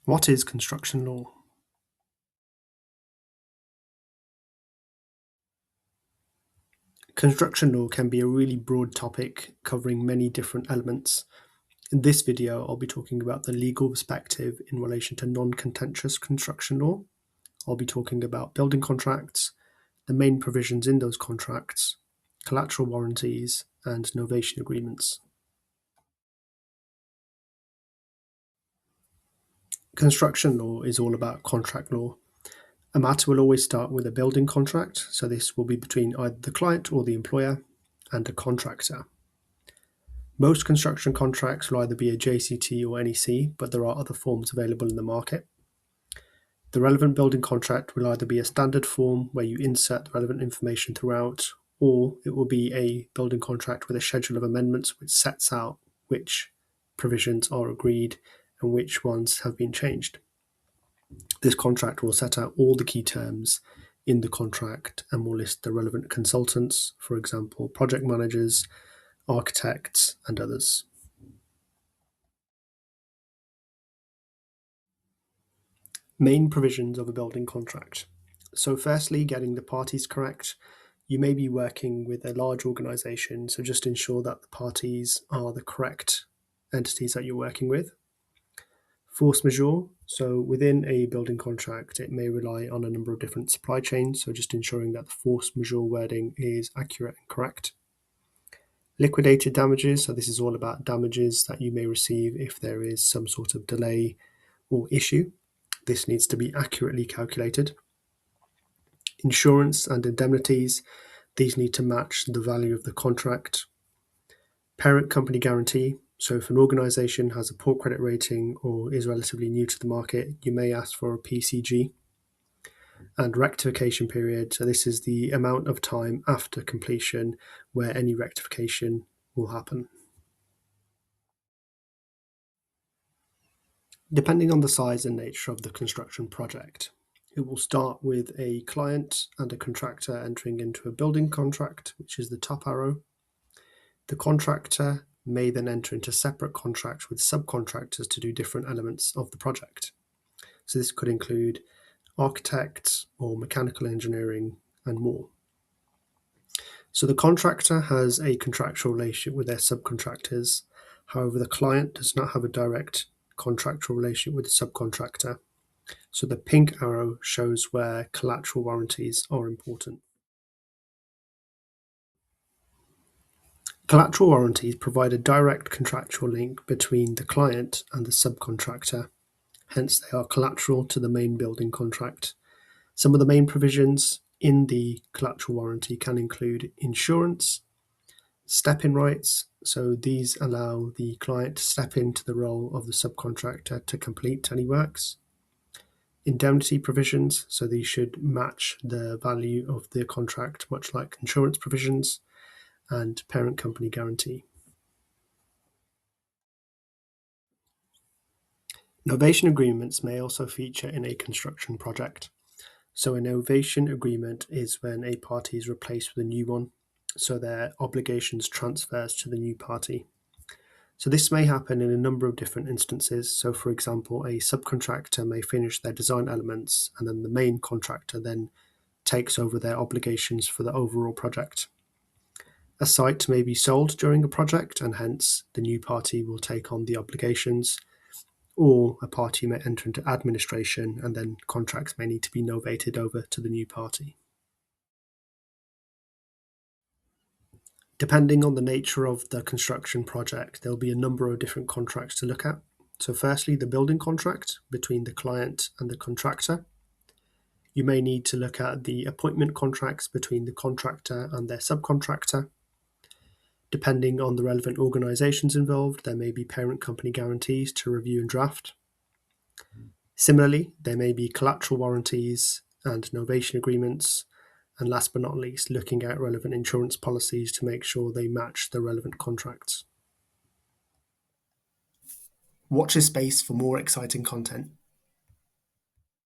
What is construction law? Construction law can be a really broad topic covering many different elements. In this video, I'll be talking about the legal perspective in relation to non-contentious construction law. I'll be talking about building contracts, the main provisions in those contracts, collateral warranties, and novation agreements. Construction law is all about contract law. A matter will always start with a building contract, so this will be between either the client or the employer and a contractor. Most construction contracts will either be a JCT or NEC, but there are other forms available in the market. The relevant building contract will either be a standard form where you insert the relevant information throughout, or it will be a building contract with a schedule of amendments which sets out which provisions are agreed and which ones have been changed. This contract will set out all the key terms in the contract and will list the relevant consultants, for example, project managers, architects, and others. Main provisions of a building contract. So firstly, getting the parties correct. You may be working with a large organisation, so just ensure that the parties are the correct entities that you're working with. Force majeure. So within a building contract, it may rely on a number of different supply chains, so just ensuring that the force majeure wording is accurate and correct. Liquidated damages. So this is all about damages that you may receive if there is some sort of delay or issue. This needs to be accurately calculated. Insurance and indemnities. These need to match the value of the contract. Parent company guarantee. So if an organisation has a poor credit rating or is relatively new to the market, you may ask for a PCG. And rectification period. So this is the amount of time after completion where any rectification will happen. Depending on the size and nature of the construction project, it will start with a client and a contractor entering into a building contract, which is the top arrow. The contractor may then enter into separate contracts with subcontractors to do different elements of the project. So this could include architects or mechanical engineering and more. So the contractor has a contractual relationship with their subcontractors. However, the client does not have a direct contractual relationship with the subcontractor. So the pink arrow shows where collateral warranties are important. Collateral warranties provide a direct contractual link between the client and the subcontractor. Hence, they are collateral to the main building contract. Some of the main provisions in the collateral warranty can include insurance, step-in rights. So these allow the client to step into the role of the subcontractor to complete any works. Indemnity provisions, so these should match the value of the contract, much like insurance provisions, and parent company guarantee. Novation agreements may also feature in a construction project. So a novation agreement is when a party is replaced with a new one, so their obligations transfers to the new party. So this may happen in a number of different instances. So for example, a subcontractor may finish their design elements and then the main contractor then takes over their obligations for the overall project. A site may be sold during a project and hence the new party will take on the obligations, or a party may enter into administration and then contracts may need to be novated over to the new party. Depending on the nature of the construction project, there'll be a number of different contracts to look at. So firstly, the building contract between the client and the contractor. You may need to look at the appointment contracts between the contractor and their subcontractor. Depending on the relevant organisations involved, there may be parent company guarantees to review and draft. Similarly, there may be collateral warranties and novation agreements, and last but not least, looking at relevant insurance policies to make sure they match the relevant contracts. Watch this space for more exciting content.